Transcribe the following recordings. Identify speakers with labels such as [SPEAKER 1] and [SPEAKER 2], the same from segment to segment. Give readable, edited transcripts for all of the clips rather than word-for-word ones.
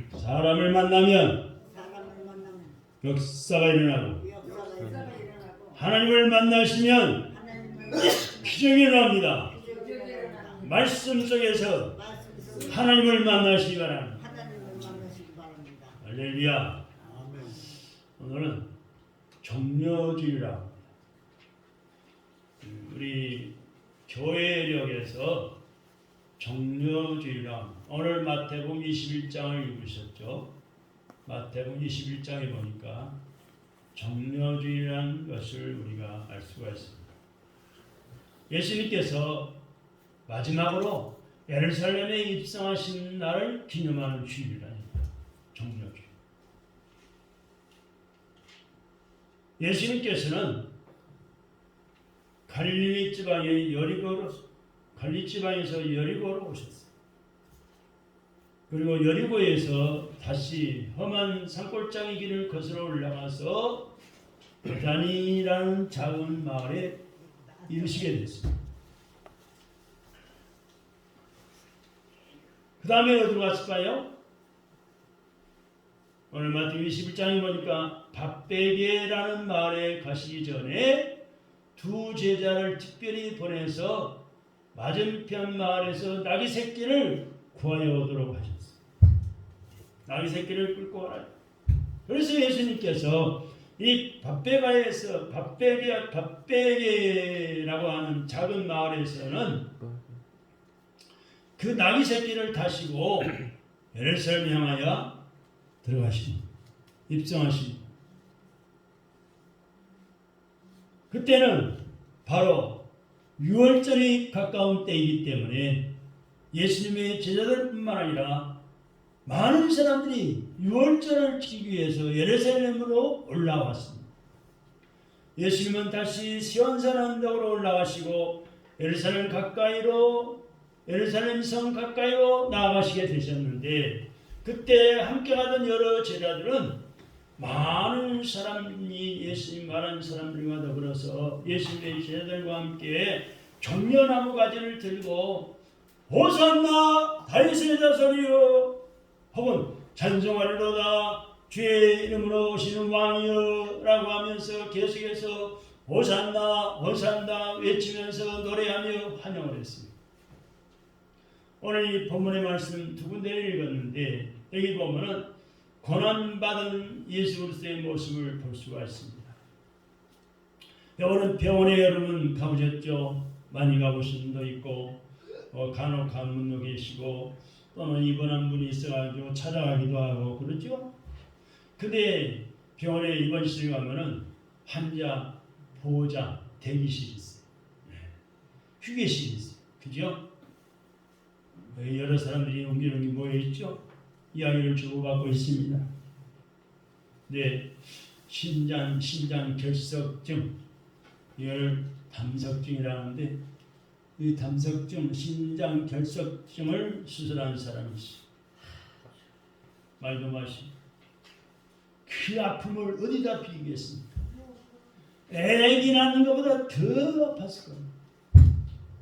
[SPEAKER 1] 사람을 만나면 역사가 일어나고 하나님을 만나시면 기적이 일어납니다. 말씀 속에서 하나님을 만나시기 바랍니다. 할렐루야. 오늘은 정려주의라고 합니다. 우리 교회력에서 정려주의라고 합니다. 오늘 마태복음 21장을 읽으셨죠? 마태복음 21장에 보니까 정려주의라는 것을 우리가 알 수가 있습니다. 예수님께서 마지막으로 예루살렘에 입성하신 날을 기념하는 주일이랍니다. 정려주의. 예수님께서는 갈릴리 지방의 갈릴리 지방에서 여리고로 오셨어요. 그리고 여리고에서 다시 험한 산골짜기 길을 거슬러 올라가서 베다니라는 작은 마을에 이르시게 됐습니다. 그 다음에 어디로 갔을까요? 오늘 마태복음 21장에 보니까 밧베게라는 마을에 가시기 전에 두 제자를 특별히 보내서 맞은편 마을에서 나귀 새끼를 구하여 오도록 하셨어요. 나귀 새끼를 끌고 와라. 그래서 예수님께서 이 밧베게라고 하는 작은 마을에서는 그 나귀 새끼를 타시고 예루살렘 향하여 들어가시니 입성하시니 그때는 바로 유월절이 가까운 때이기 때문에 예수님의 제자들뿐만 아니라 많은 사람들이 유월절을 지키기 위해서 예루살렘으로 올라왔습니다. 예수님은 다시 시온산 언덕으로 올라가시고 예루살렘 성 가까이로 나아가시게 되셨는데 그때 함께 가던 여러 제자들은 많은 사람들과 더불어서 예수님의 제자들과 함께 종려나무 가지를 들고 호산나 다윗의 자손이여 혹은 찬송하리로다 주의 이름으로 오시는 왕이여 라고 하면서 계속해서 호산나 호산나 외치면서 노래하며 환영을 했습니다. 오늘 이 본문의 말씀 두 군데를 읽었는데 여기 보면은 고난받은 예수 그리스도의 모습을 볼 수가 있습니다. 병원에 여러분 가보셨죠? 많이 가보신 분도 있고 간혹 가는 분도 계시고 또는 입원한 분이 있어가지고 찾아가기도 하고 그렇죠? 근데 병원에 입원실에 가면은 환자, 보호자, 대기실이 있어요. 휴게실이 있어요. 그죠? 여러 사람들이 옹기종기 모여있죠? 이야기를 주고받고 있습니다. 네, 신장 결석증, 이걸 담석증이라는데 이 담석증, 신장 결석증을 수술한 사람이 있어요. 말도 마시고 그 아픔을 어디다 비기겠습니까? 애기 낳는 것보다 더 아팠을 겁니다.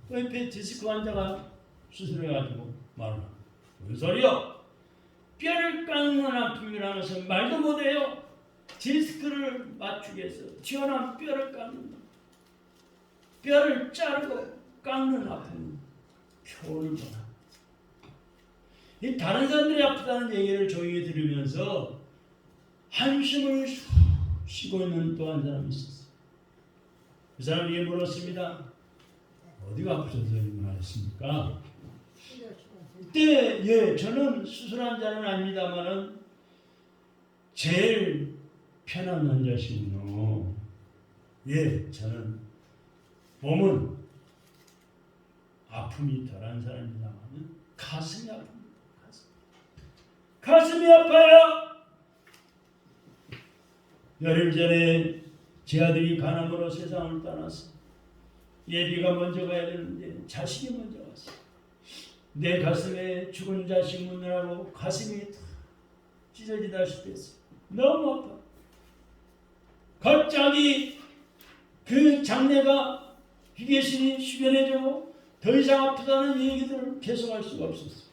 [SPEAKER 1] 또 옆에 디스크 환자가 수술해가지고 말을 합니다. 무슨 소리요? 뼈를 깎는 아픔이라는 것은 말도 못해요. 디스크를 맞추기 위해서 튀어나온 뼈를 깎는다. 뼈를 자르고 깎는 아픔 표현을 못합니다. 이 다른 사람들이 아프다는 얘기를 조용히 들으면서 한숨을 쉬고 있는 또 한 사람이 있었어요. 그 사람이 물었습니다. 어디가 아프셔서 말했습니까? 그때 저는 수술한 자는 아닙니다만은 제일 편한 환자시군요. 저는 몸은 아픔이 덜한 사람입니다만 가슴이 아픕니다. 가슴이 아파요. 열흘 전에 제 아들이 간암으로 세상을 떠났어. 예비가 먼저 가야 되는데 자식이 먼저 왔어. 내 가슴에 죽은 자식 묻느라고 가슴이 찢어지다시피 했어. 너무 아파. 갑자기 그 장례가 휴게실이 휴견해지고 더 이상 아프다는 얘기들을 계속할 수가 없었어.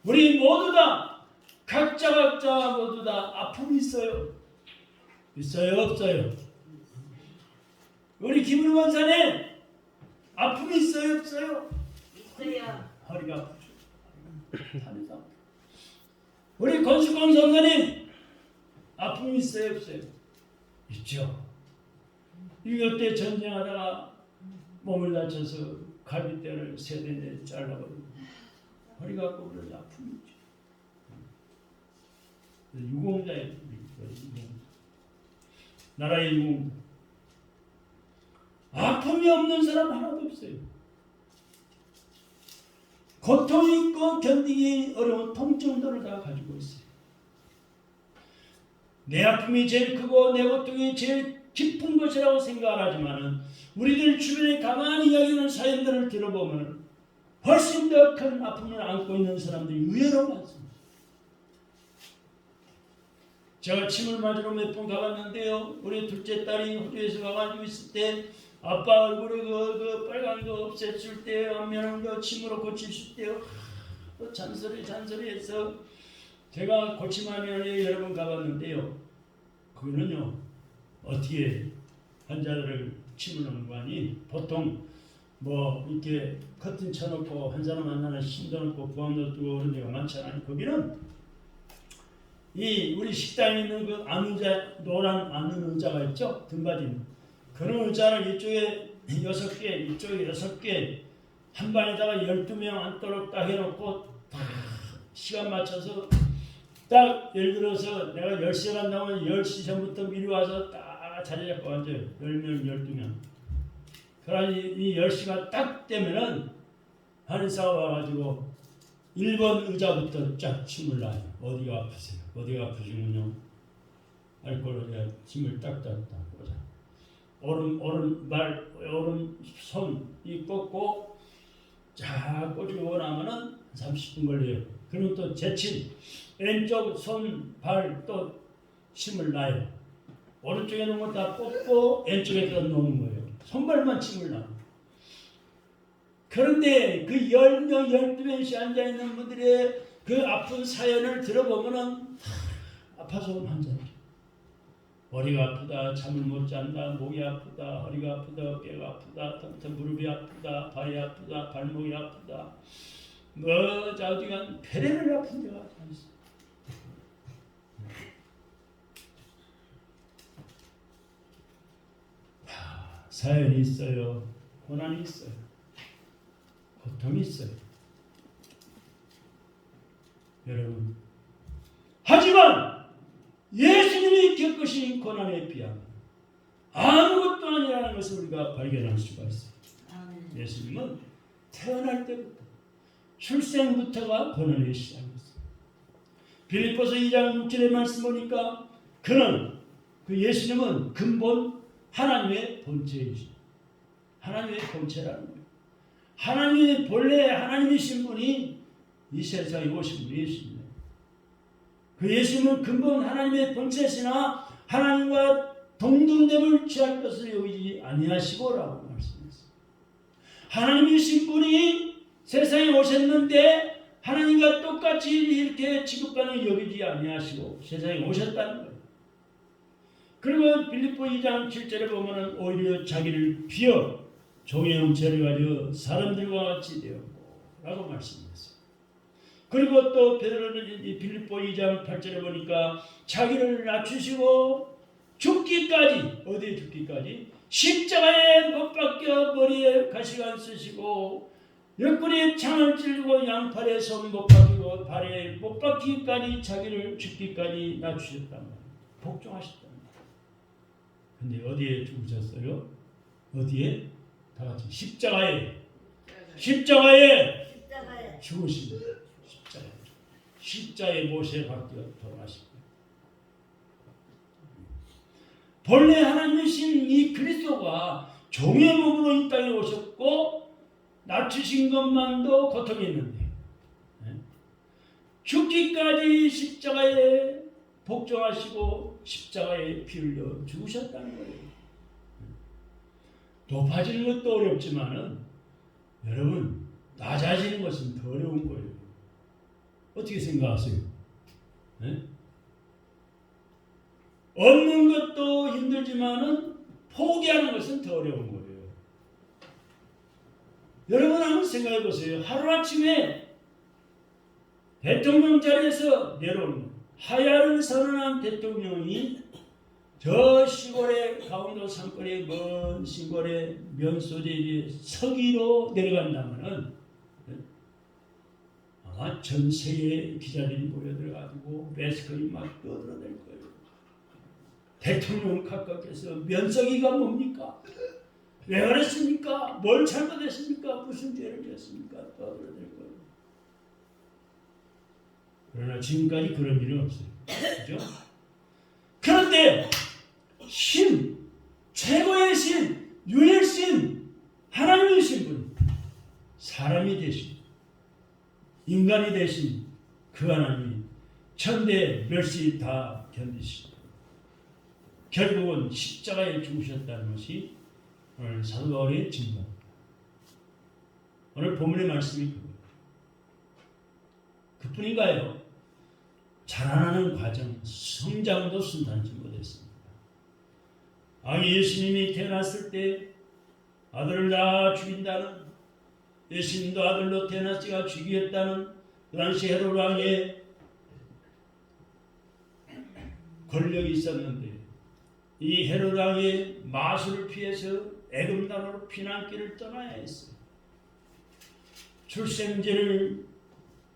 [SPEAKER 1] 우리 모두 다 각자 모두 다 아픔이 있어요. 있어요, 없어요? 우리 김은우 원사님 아픔이 있어요, 없어요?
[SPEAKER 2] 있어요.
[SPEAKER 1] 허리가 아프죠. 다리도 아프죠. 우리 권수광 선사님 아픔이 있어요, 없어요? 있죠. 6.25 때 전쟁하다가 몸을 다쳐서 갈비뼈를 3대 잘라버리고 허리가 아프고 그런 아픔이 있죠. 유공자예요. 나라의 유공자. 아픔이 없는 사람 하나도 없어요. 고통이 있고 견디기 어려운 통증들을 다 가지고 있어요. 내 아픔이 제일 크고 내 고통이 제일 깊은 것이라고 생각하지만은 우리들 주변에 가만히 이야기하는 사연들을 들어보면 훨씬 더 큰 아픔을 안고 있는 사람들이 의외로 많습니다. 제가 침을 맞으러 몇 번 가봤는데요. 우리 둘째 딸이 호주에서 가가지고 있을 때 아빠 얼굴에 그 빨간 거 없앴을 때 안면은 그 침으로 고치실 때요. 잔소리해서 제가 고침하면에 여러 번 가봤는데요. 그거는요. 어떻게 환자들을 침을 넣는 거 아니? 보통 뭐 이렇게 커튼 쳐놓고 한 사람 하나 심도 넣고 부항도 뜨고 그런 데가 많잖아요. 거기는 이 우리 식당에 있는 그 안의자, 노란 안은 의자가 있죠? 등받이. 그런 의자를 이쪽에 6개, 이쪽에 6개, 한 방에다가 12명 앉도록 딱 해놓고 딱 시간 맞춰서 딱 예를 들어서 내가 10시에 간다고 하면 10시 전부터 미리 와서 딱 자리 잡고 앉아요. 10명, 12명. 그러니 이 10시가 딱 되면은 한의사가 와가지고 1번 의자부터 쫙 침을 놔요. 어디가 아프세요? 어디가 아프시군요? 알코올로 침을 딱딱딱 꽂아. 오른 손 이 꽂고 쫙 꽂고 나면은 30분 걸려요. 그리고 또 제침 왼쪽 손, 발 또 침을 놔요. 오른쪽에 놓은 거 다 꽂고 왼쪽에다 놓는 거예요. 손발만 침을 놔요. 그런데 그 10명, 12명씩 앉아있는 분들의 그 아픈 사연을 들어보면은 아파서 온 환자죠. 머리가 아프다, 잠을 못 잔다, 목이 아프다, 허리가 아프다, 어깨가 아프다, 무릎이 아프다, 발이 아프다, 발목이 아프다. 뭐 자우지간 배를 아픈 데가 있어. 사연이 있어요. 고난이 있어요. 고통이 있어요. 여러분, 하지만 예수님이 겪으신 고난에 비하면 아무것도 아니라는 것을 우리가 발견할 수가 있어요. 예수님은 태어날 때부터 출생부터가 고난의 시작이었어요. 빌립보서 2장 6절의 말씀 보니까 그 예수님은 근본 하나님의 본체이시죠. 하나님의 본체라는 거예요. 하나님이 본래 하나님이신 분이 이 세상에 오신 분이 예수님이에요. 그 예수님은 근본 하나님의 본체시나 하나님과 동등됨을 취할 것을 여기지 아니하시고라고 말씀했어요. 하나님이신 분이 세상에 오셨는데 하나님과 똑같이 이렇게 취급받는 여기지 아니하시고 세상에 오셨다는 거예요. 그리고 빌립보 2장 7절에 보면은 오히려 자기를 비어 종의 형체를 가지고 사람들과 같이 되었고 라고 말씀했어요. 그리고 또 베드로는 빌립보 2장 8절에 보니까 자기를 낮추시고 죽기까지, 어디에 죽기까지? 십자가에 못 박혀 머리에 가시관 쓰시고 옆구리에 창을 찔고 양팔에 손 못 박히고 발에 못 박히기까지 자기를 죽기까지 낮추셨단 말이에요. 복종하셨단 말이에요. 근데 어디에 죽으셨어요? 어디에? 다 같이 십자가에 죽으신 거예요. 십자가에 못에 박혀 돌아가십니다. 본래 하나님이신 이 그리스도가 종의 몸으로 이 땅에 오셨고 낮추신 것만도 고통이 있는데 죽기까지 십자가에 복종하시고 십자가에 피 흘려 죽으셨다는 거예요. 높아지는 것도 어렵지만은 여러분 낮아지는 것은 더 어려운 거예요. 어떻게 생각하세요? 네? 얻는 것도 힘들지만은 포기하는 것은 더 어려운 거예요. 여러분 한번 생각해 보세요. 하루아침에 대통령 자리에서 내려오는 하야를 선언한 대통령이 저 시골의 강원도 산골의 먼 시골의 면소재에 서기로 내려간다면은 아마 전 세계 기자들이 모여들어가지고 매스컴이 막 떠들어댈 거예요. 대통령 각각께서 면서기가 뭡니까? 왜 그랬습니까? 뭘 잘못했습니까? 무슨 죄를 지었습니까? 떠들어댈 거예요. 그러나 지금까지 그런 일은 없어요. 그죠? 그런데 신, 최고의 신, 유일신, 하나님이신 분, 사람이 되신, 인간이 되신 그 하나님이 천대 멸시 다 견디시고 결국은 십자가에 죽으셨다는 것이 오늘 사도 바울의 증거입니다. 오늘 본문의 말씀이 그거예요. 그뿐인가요? 자라나는 과정, 성장도 순탄치 못했습니다. 예수님이 태어났을 때 아들을 다 죽인다는, 예수님도 아들로 태어났으니까 죽이겠다는 그 당시 헤롯 왕의 권력이 있었는데 이 헤롯 왕의 마술을 피해서 애굽 나라로 피난길을 떠나야 했어요. 출생제를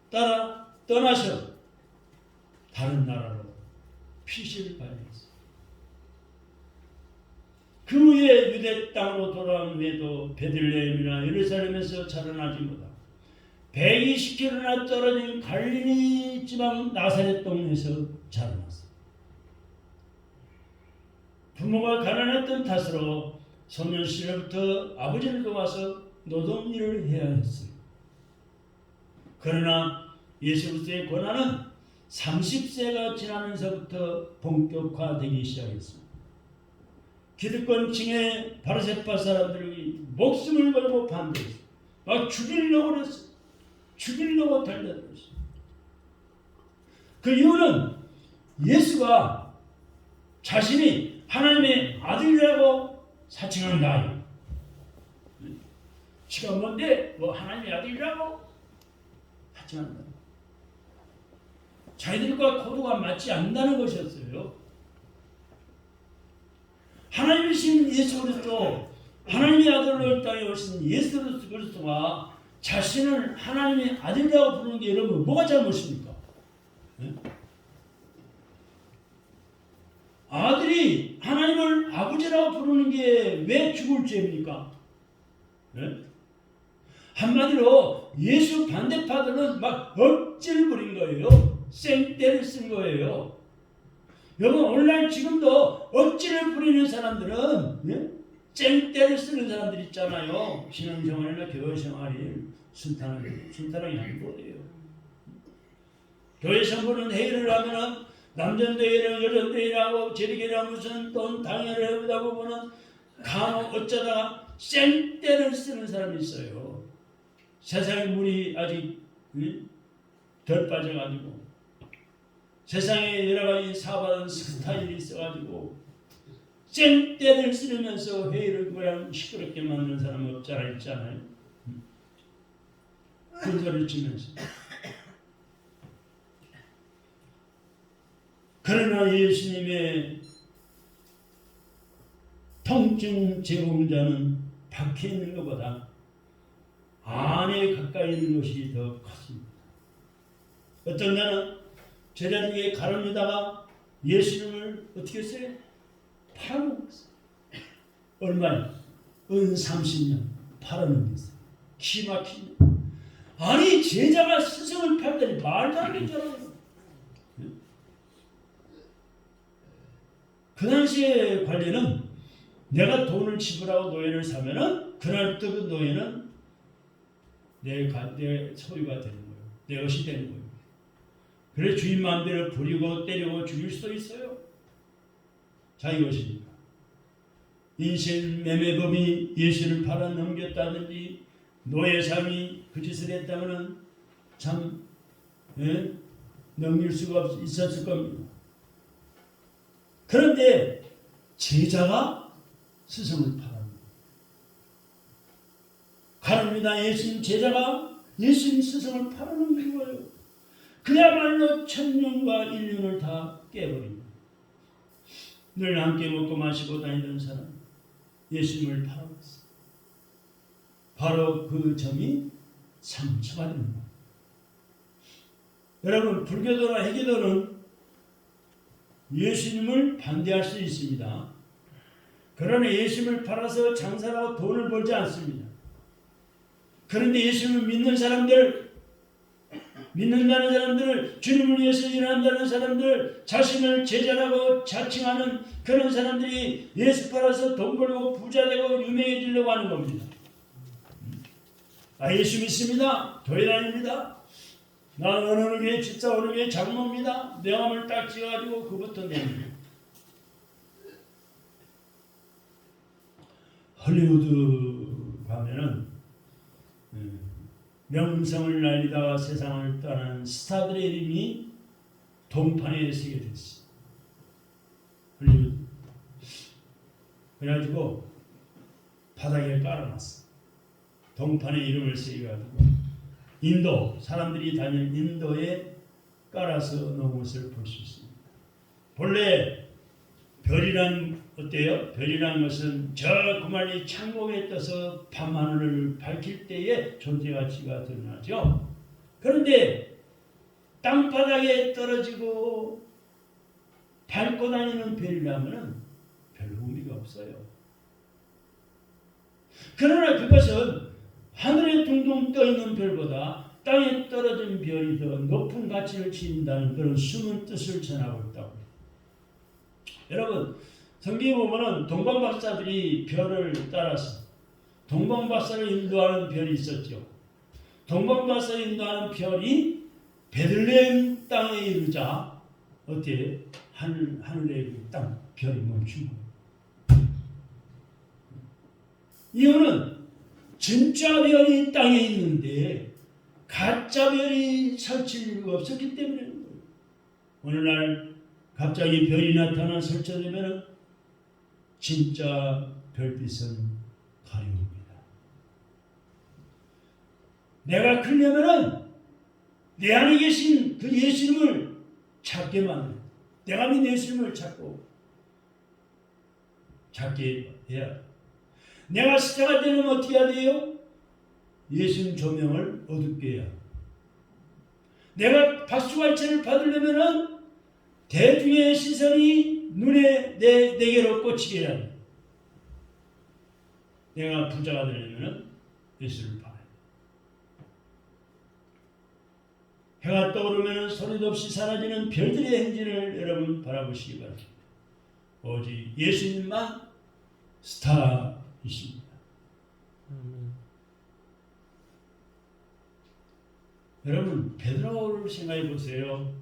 [SPEAKER 1] 따라 떠나서 다른 나라로 피신을 가야 했어요. 그 후에 유대 땅으로 돌아온 후에도 베들레헴이나 예루살렘에서 자라나지 못하고 120km나 떨어진 갈릴리 지방 나사렛 동네에서 자라났어요. 부모가 가난했던 탓으로 소년 시절부터 아버지를 도와서 노동 일을 해야 했어요. 그러나 예수 그리스도의 고난은 30세가 지나면서부터 본격화되기 시작했습니다. 기득권층의 바리새파 사람들이 목숨을 걸고 반대했어요. 막 죽이려고 그랬어요. 죽이려고 달려들었어요. 그 이유는 예수가 자신이 하나님의 아들이라고 사칭한다. 지가 뭔데 뭐 하나님의 아들이라고 사칭한다. 자기들과 코드가 맞지 않는다는 것이었어요. 하나님이신 예수 그리스도, 하나님의 아들로 이 땅에 오신 예수 그리스도가 자신을 하나님의 아들이라고 부르는 게 여러분 뭐가 잘못입니까? 네? 아들이 하나님을 아버지라고 부르는 게 왜 죽을 죄입니까? 네? 한마디로 예수 반대파들은 막 억지를 부린 거예요. 생떼를 쓴 거예요. 여러분 오늘날 지금도 억지를 부리는 사람들은 쨍떼를 쓰는 사람들 있잖아요. 신앙생활이나 교회생활이 순탄하게 하는 거예요. 교회 성부는 회의를 하면은 남전대회를 여전대회라고 제리계라 무슨 돈 당회를 해보다 보면은 간혹 어쩌다가 쌩떼를 쓰는 사람이 있어요. 세상에 물이 아직 덜 빠져가지고 세상에 여러가지 사받은 스타일이 있어가지고 쌩떼를 쓰면서 회의를 그냥 시끄럽게 만드는 사람 없잖아 있잖아요. 큰 소리를 치면서. 그러나 예수님의 통증 제공자는 밖에 있는 것보다 안에 가까이 있는 것이 더 컸습니다. 어떤 자는 제자들에게 가르치다가 예수님을 어떻게 했어요? 팔아먹었어요. 얼마요? 은 30년 팔아먹었어요. 기막히네. 아니 제자가 스승을 팔다니 말도 안 되잖아요. 그 당시의 관리는 내가 돈을 지불하고 노예를 사면은 그날부터 그 노예는 내 소유가 되는 거예요. 내 것이 되는 거예요. 그래 주인 마음대로 부리고 때리고 죽일 수도 있어요. 자기 것이니까. 인신 매매범이 예수를 팔아 넘겼다든지 노예 삶이 그 짓을 했다면 참 예? 넘길 수가 있었을 겁니다. 그런데 제자가 스승을 팔아갑니다. 가릅니다. 예수님 제자가 예수님 스승을 팔아넘긴 거예요. 그야말로 천년과 인륜을 다 깨버립니다. 늘 함께 먹고 마시고 다니던 사람 예수님을 팔아갔어요. 바로 그 점이 상처가 됩니다. 여러분, 불교도나 해계도는 예수님을 반대할 수 있습니다. 그러나 예수님을 팔아서 장사하고 돈을 벌지 않습니다. 그런데 예수님을 믿는 사람들, 믿는다는 사람들, 주님을 위해서 일한다는 사람들, 자신을 제자라고 자칭하는 그런 사람들이 예수 팔아서 돈 벌고 부자 되고 유명해지려고 하는 겁니다. 예수 믿습니다. 교회 다닙니다. 나는 어느 교회 집사 어느 교회 장로입니다. 명함을 딱 찍어가지고 그부터 냅니다. 헐리우드 가면은 명성을 날리다가 세상을 떠나는 스타들의 이름이 동판에 쓰게 됐어요. 헐리우드. 그래가지고 바닥에 깔아놨어. 동판에 이름을 쓰여가지고 인도 사람들이 다니는 인도에 깔아서 놓은 것을 볼 수 있습니다. 본래 별이란 어때요? 별이란 것은 저 구만리 창공에 떠서 밤하늘을 밝힐 때에 존재 가치가 드러나죠. 그런데 땅바닥에 떨어지고 밟고 다니는 별이라면 별 의미가 없어요. 그러나 그것은 하늘에 둥둥 떠있는 별보다 땅에 떨어진 별이 더 높은 가치를 지닌다는 그런 숨은 뜻을 전하고 있다고. 여러분, 성경에 보면은 동방박사들이 별을 따라서 동방박사를 인도하는 별이 있었죠. 동방박사를 인도하는 별이 베들레헴 땅에 이르자 어떻게 하늘의 땅 별이 멈춘 거예요. 이유는 진짜 별이 땅에 있는데 가짜 별이 설칠 이유가 없었기 때문에 오늘날 갑자기 별이 나타나 설치되면 진짜 별빛은 가려웁니다. 내가 그러려면은 내 안에 계신 그 예수님을 찾게 만들. 내가 믿는 예수님을 찾게 해야 돼. 내가 스타가 되려면 어떻게 해야 돼요? 예수님 조명을 어둡게 해야 돼. 내가 박수갈채를 받으려면은 대중의 시선이 눈에 내게로 꽂히게 해야 돼. 내가 부자가 되려면 예수를 팔아야 돼. 해가 떠오르면 소리도 없이 사라지는 별들의 행진을 여러분 바라보시기 바랍니다. 오직 예수님만 스타이십니다. 여러분, 베드로를 생각해 보세요.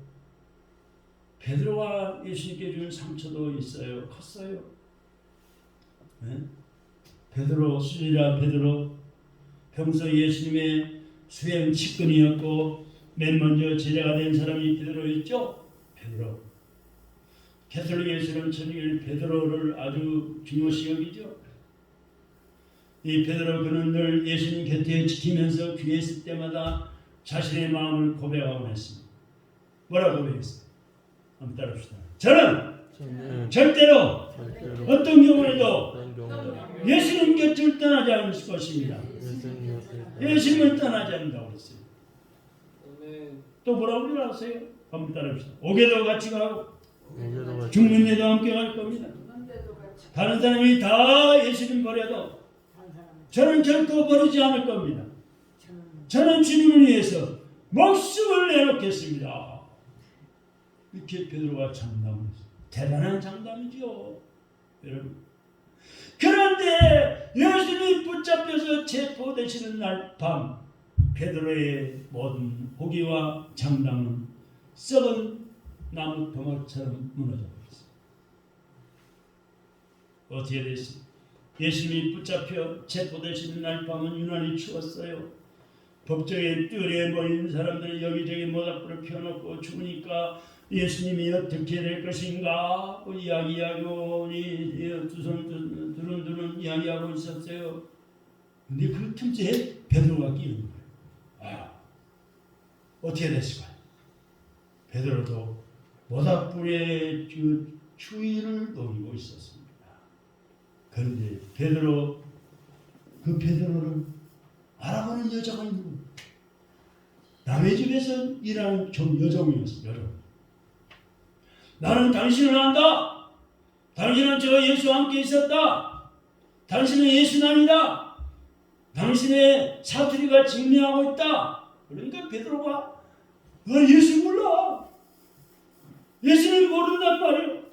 [SPEAKER 1] 베드로가 예수님께 준 상처도 있어요. 컸어요. 네? 베드로, 수리라 베드로, 평소 예수님의 수행 측근이었고 맨 먼저 제자가 된 사람이 베드로였죠. 베드로. 가톨릭에서는 천주교는 베드로를 아주 중요시 여기죠. 이 베드로 그는 늘 예수님 곁에 지키면서 귀에 있을 때마다 자신의 마음을 고백하곤 했습니다. 뭐라고 고백했어요? 한번 따라합시다. 저는 절대로 어떤 경우에도 예수님 곁을 떠나지 않을 것입니다. 예수님을 떠나지 않는다고 했어요. 또 뭐라고 그러세요? 한번 따라합시다. 오게도 같이 가고 죽는 데도 함께 갈 겁니다. 다른 사람이 다 예수님 버려도 저는 결코 버리지 않을 겁니다. 저는 주님을 위해서 목숨을 내놓겠습니다. 이렇게 베드로가 장담했어요. 대단한 장담이죠, 여러분. 그런데 예수님이 붙잡혀서 체포되시는 날 밤 베드로의 모든 호기와 장담은 썩은 나무 덩어리처럼 무너져 버렸어요. 어떻게 됐어요? 예수님이 붙잡혀 체포되시는 날 밤은 유난히 추웠어요. 법정에 뜰에 모인 사람들이 여기저기 모닥불을 펴놓고 죽으니까 예수님이 어떻게 될 것인가 이야기하고 두손두른 이야기하고 있었어요. 근데 그 틈새에 베드로가 끼는 거예요. 어떻게 됐을까? 베드로도 모닥불의 그 추위를 노리고 있었습니다. 그런데 그 베드로를 알아보는 여자가 있는 거예요. 남의 집에서 일하는 여종이었어요. 여종. 나는 당신을 안다. 당신은 저 예수와 함께 있었다. 당신은 예수남이다. 당신의 사투리가 증명하고 있다. 그러니까 베드로가 예수 몰라. 예수는 모른단 말이에요.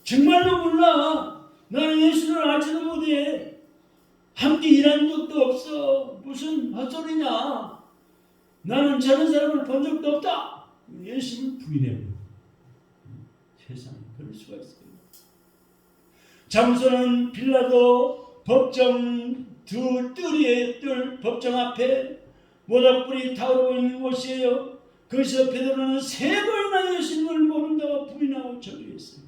[SPEAKER 1] 정말로 몰라. 나는 예수를 알지도 못해. 함께 일한 적도 없어. 무슨 헛소리냐. 나는 저런 사람을 본 적도 없다. 예수를 부인해요. 세상에 그럴 수가 있어요. 잠수는 빌라도 법정 뜰 법정 앞에 모닥불이 타오르고 있는 곳이에요. 거기서 베드로는 3번이나 예수님을 모른다고 부인하고 저주했어요.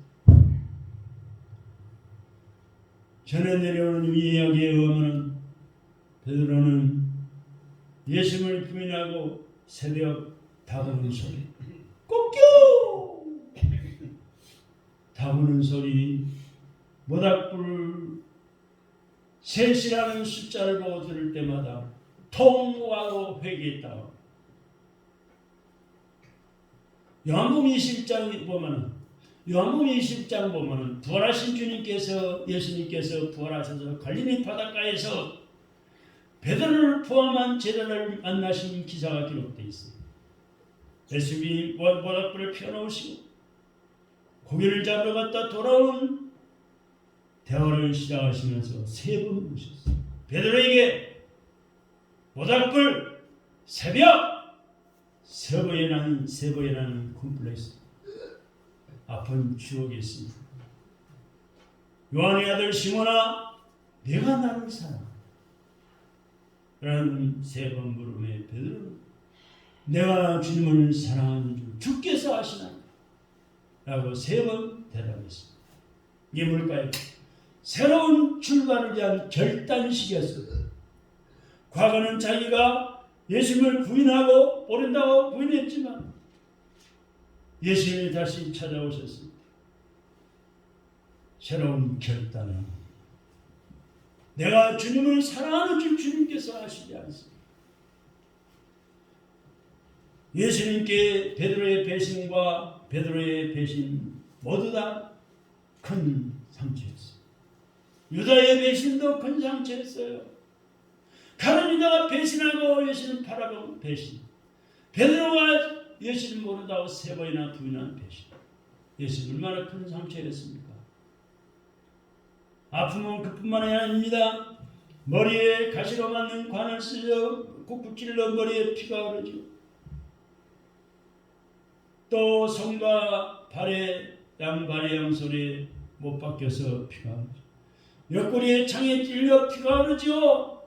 [SPEAKER 1] 전에 내려오는 이 이야기에 의하면 베드로는 예수님을 부인하고 새벽 다구는 소리 꺾여 다구는 소리 모닥불 셋이라는 숫자를 보고 들을 때마다 통곡하고 회개했다. 요한복음 20장 보면은 부활하신 예수님께서 부활하셔서 갈릴리 바닷가에서 베드로를 포함한 제자를 만나신 기사가 기록되어 있어요. 예수님이 모닥불을 펴놓으시고 고기를 잡으러 갔다 돌아온 대화를 시작하시면서 3번 오셨어요. 베드로에게 모닥불 새벽 3번이라는 콤플렉스 아픈 추억이 있습니다. 요한의 아들 시몬아 내가 나를 사랑하라 라는 3번 물음에 베드로는 내가 주님을 사랑하는 줄 주께서 아시나요? 라고 3번 대답했습니다. 이게 뭘까요? 새로운 출발을 위한 결단식이었어요. 과거는 자기가 예수님을 부인하고 모른다고 부인했지만 예수님이 다시 찾아오셨습니다. 새로운 결단을 내가 주님을 사랑하는 줄 주님께서 아시지 않습니까? 예수님께 베드로의 배신과 베드로의 배신 모두 다 큰 상처였어요. 유다의 배신도 큰 상처였어요. 가룟 유다가 배신하고 예수님 바라본 배신, 베드로가 예수를 모른다고 3번이나 부인한 배신, 예수님 얼마나 큰 상처였습니까? 아픔은 그뿐만이 아닙니다. 머리에 가시로 만든 관을 쓰려 꾹꾹 찔러 머리에 피가 흐르죠. 또 손과 발에 양발의 양손에 못 박혀서 피가 흐르죠. 옆구리에 창에 찔려 피가 흐르죠.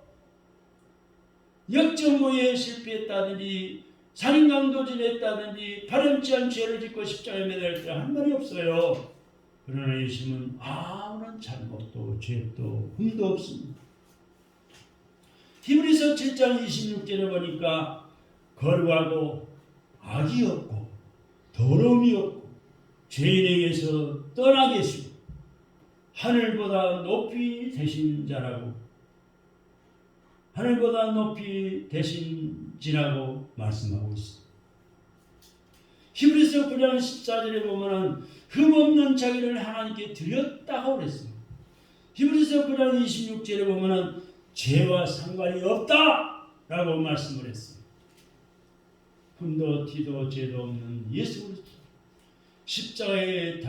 [SPEAKER 1] 역정모에 실패했다든지 살인강도질했다든지 파렴치한 죄를 짓고 십자가에 매달 때 한 말이 없어요. 그러나 예수님은 아무런 잘못도 죄도 흠도 없습니다. 히브리서 7장 26절에 보니까 거룩하고 악이 없고 더러움이 없고 죄인에게서 떠나 계시고 하늘보다 높이 되신 자라고 하늘보다 높이 되신 지라고 말씀하고 있습니다. 히브리서 9장 14절에 보면은 흠없는 자기를 하나님께 드렸다고 그랬어요. 히브리서 9장 26절에 보면은 죄와 상관이 없다라고 말씀을 했어요. 흠도 티도 죄도 없는 예수 그리스도 십자가에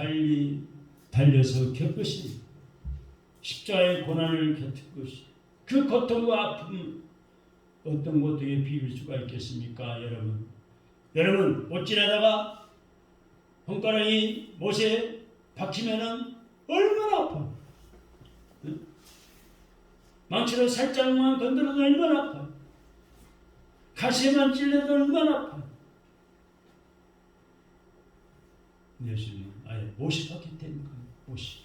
[SPEAKER 1] 달려서 겪으신 십자가의 고난을 겪을 것이 그 고통과 아픔 어떤 고통에 비빌 수가 있겠습니까? 여러분 옷 지나다가 손가락이 못에 박히면은 얼마나 아파. 망치로 살짝만 건드려도 얼마나 아파. 가시에만 찔려도 얼마나 아파요. 예수님 아예 못이 박혔기 때문에 못이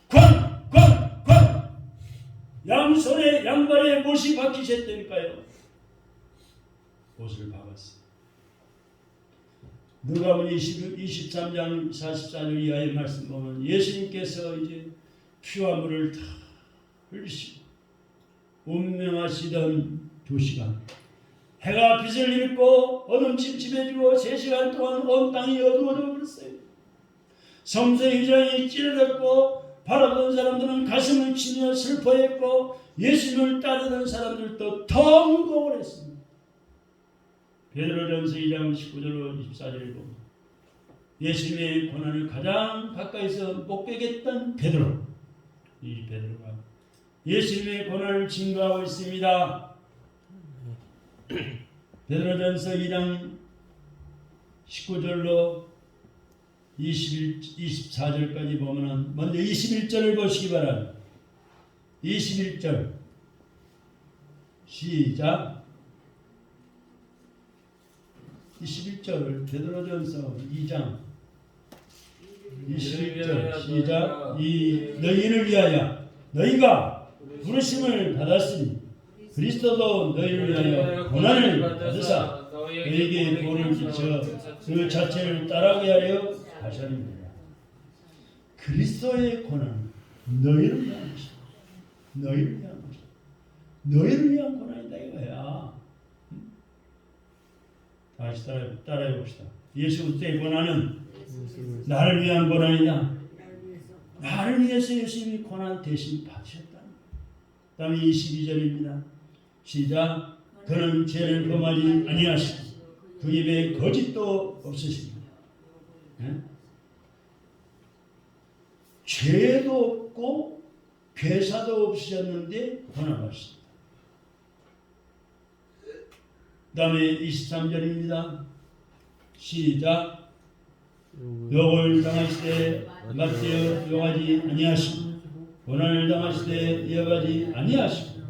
[SPEAKER 1] 관 양손에 양발에 못이 박히셨다니까요. 못을 박았어요. 누가복음 23장 44절 이하의 말씀 보면 예수님께서 이제 피와 물을 다 흘리시고 운명하시던 2시간 해가 빛을 잃고 어둠 침침해지고 3시간 동안 온 땅이 어두워져 버렸어요. 성소의 휘장이 찌르렀고 바라보는 사람들은 가슴을 치며 슬퍼했고 예수님을 따르던 사람들도 더 무거워했습니다. 베드로전서 2장 19절로 24절을 보면 예수님의 고난을 가장 가까이서 목격했던 베드로, 이 베드로가 예수님의 고난을 증거하고 있습니다. 베드로전서 2장 19절로 24절까지 보면은 먼저 21절을 보시기 바랍니다. 21절 시작. 21절 베드로전서 2장 21절 시작. 이 너희를 위하여 너희가 부르심을 받았으니 그리스도도 너희를 위하여 고난을 받으사 너희에게 도를 끼쳐 그 자체를 따라가게 하려 하셨느니라. 그리스도의 고난은 너희를 위한 것이다. 너희를 위한 것이다. 너희를 위한 고난이다 이거야. 다시 따라해 봅시다. 예수 그리스도의 고난은 나를 위한 고난이다. 나를 위해서 예수님이 고난 대신 받으셨다. 그 다음에 22절입니다. 시작. 그는 죄를 범하지 아니하시고 그 입에 거짓도 없으십니다. 네? 죄도 없고 괴사도 없으셨는데 고난하셨습니다. 그 다음에 23절입니다. 시작. 욕을 당하실 때 맞대어 욕하지 아니하시고 고난을 다하실 때 이어가지 아니하시고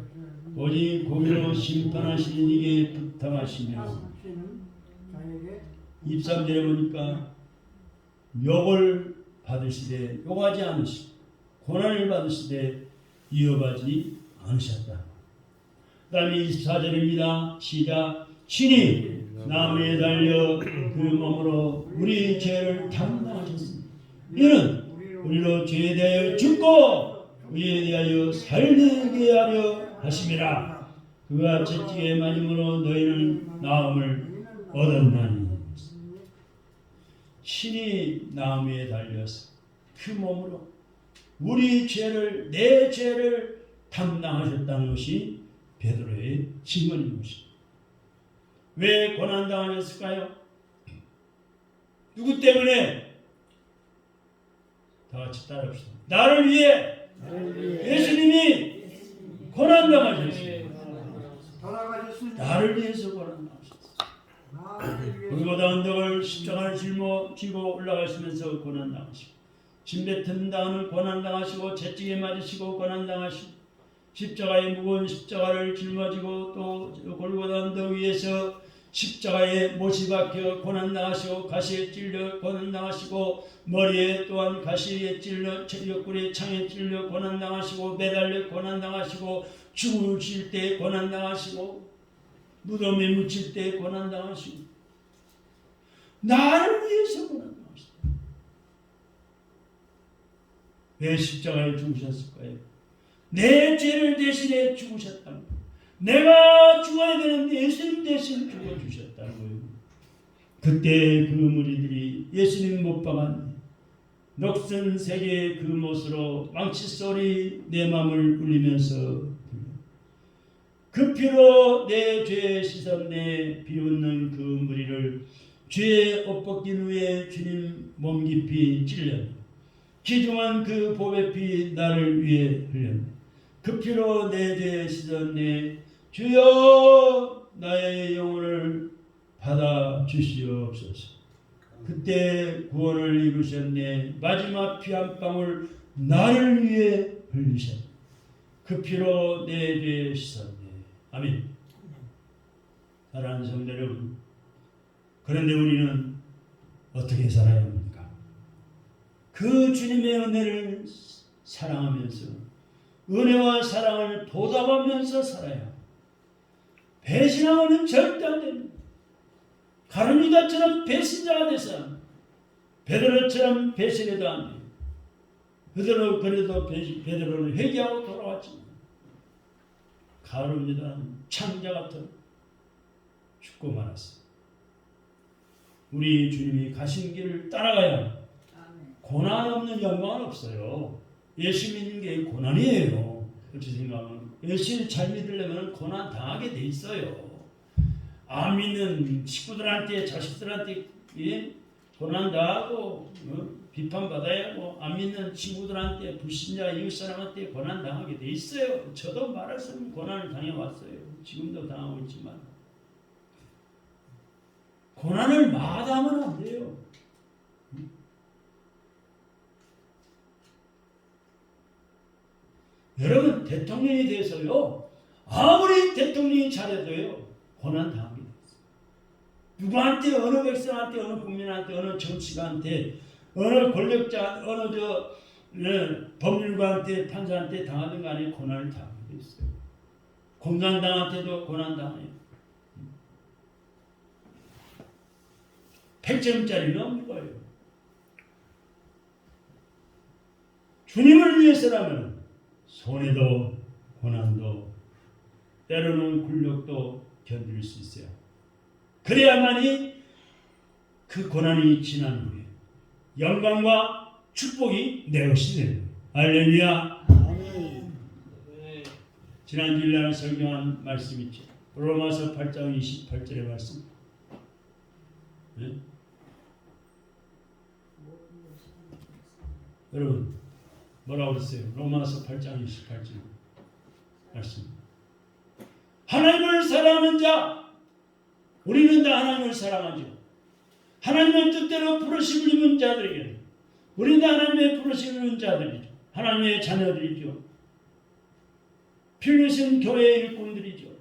[SPEAKER 1] 오직 공의로 심판하시는 이게 부탁하시며 23절에 보니까 욕을 받으시되 욕하지 않으시고 고난을 받으시되 이어가지 않으셨다. 그 다음에 24절입니다. 시작. 친히 나무에 달려 그 몸으로 우리 죄를 담당하셨습니다. 이는 우리로 죄에 대하여 죽고 의에 대하여 살게 하려 하심이라. 그가 채찍에 맞음으로 너희는 나음을 얻었나니. 친히 나무에 달려서 그 몸으로 우리 죄를 내 죄를 담당하셨다는 것이 베드로의 증언인 것입니다. 왜 고난당하셨을까요? 누구 때문에? 다 같이 따라합시다. 나를 위해 예수님이 고난당하셨습니다. 나를 위해서 고난당하셨습니다. 골고다 언덕을 십자가를 짊어지고 올라가시면서 고난당하시고 침뱉은다는 고난당하시고 채찍에 맞으시고 고난당하시고 십자가의 무거운 십자가를 짊어지고 또 골고다 언덕 위에서 십자가에 못이 박혀 고난당하시고 가시에 찔려 고난당하시고 머리에 또한 가시에 찔려 옆구리에 창에 찔려 고난당하시고 매달려 고난당하시고 죽으실 때 고난당하시고 무덤에 묻힐 때 고난당하시고 나를 위해서 고난당하시고 왜 십자가에 죽으셨을까요? 내 죄를 대신해 죽으셨다는 거예요. 내가 죽어야 되는데 예수님 대신 죽어주셨다는 거예요. 그때 그 무리들이 예수님 못 박았네. 녹슨 세계의 그 못으로 망치 소리 내 맘을 울리면서 그 피로 내 죄 씻었네. 비웃는 그 무리를 죄의 옷 벗긴 후에 주님 몸 깊이 찔렸네. 기중한 그 보배 피 나를 위해 흘렸네. 그 피로 내 죄 씻었네. 주여 나의 영혼을 받아 주시옵소서. 그때 구원을 이루셨네. 마지막 피 한 방울 나를 위해 흘리셨네. 그 피로 내 죄 씻었네. 아멘. 사랑하는 성도 여러분, 그런데 우리는 어떻게 살아야 합니까? 그 주님의 은혜를 사랑하면서 은혜와 사랑을 보답하면서 살아야 합니다. 배신하고는 절대 안 됩니다. 가룟유다처럼 배신자가 돼서 베드로처럼 배신해도 안 돼요. 그래도 베드로는 회개하고 돌아왔지만 가룟유다는 창자 같은 죽고 말았어요. 우리 주님이 가신 길을 따라가야 고난 없는 영광은 없어요. 예수 믿는 게 고난이에요. 그렇게 생각하면 예수를 잘 믿으려면 고난 당하게 돼 있어요. 안 믿는 식구들한테 자식들한테 고난 당하고 비판받아야 하고 안 믿는 친구들한테 불신자 이웃 사람한테 고난 당하게 돼 있어요. 저도 말했으면 고난을 당해왔어요. 지금도 당하고 있지만 고난을 마다하면 안 돼요. 여러분 대통령에 대해서요 아무리 대통령이 잘해도요 고난 당하게 돼 있어요. 누구한테 어느 백성한테 어느 국민한테 어느 정치가한테 어느 권력자 어느 법률가한테 판사한테 당하든 간에 고난을 당하게 돼 있어요. 공산당한테도 고난 당해요. 100점짜리는 없는 거예요. 주님을 위해서라면 손해도 고난도 때로는 굴욕도 견딜 수 있어요. 그래야만이 그 고난이 지난 후에 영광과 축복이 내 것이 되는 거예요. 할렐루야. 지난주일 날 설교한 말씀 있죠. 로마서 8장 28절의 말씀. 네? 여러분 뭐라고 했어요? 로마서 8장 28절 말씀. 하나님을 사랑하는 자, 우리는 다 하나님을 사랑하죠. 하나님의 뜻대로 부르심을 입은 자들에게 우리는 다 하나님의 부르심을 입은 자들이죠. 하나님의 자녀들이죠. 필리신 교회의 일꾼들이죠.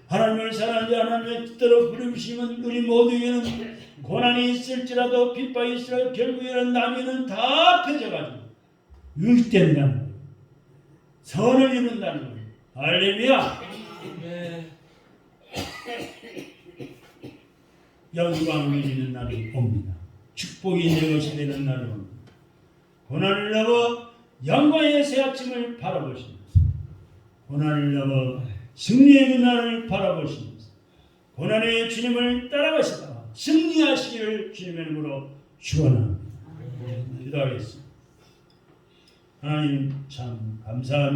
[SPEAKER 1] 하나님을 사랑하는 자, 하나님의 뜻대로 부르심은 우리 모두에게는 고난이 있을지라도 핍박이 있을지라도 결국에는 나중에는 다 펴져가지고 유익된다는 거예요. 선을 이룬다는 거예요. 할렐루야. 영광을 이루는 날이 옵니다. 축복이 내 것이 되는 날이 옵니다. 고난을 넘어 영광의 새 아침을 바라보시면서 고난을 넘어 승리의 그날을 바라보시면서 고난의 주님을 따라가시다가 승리하시기를 주님의 이름으로 축원합니다. 기도하겠습니다. 하나님 참 감사합니다.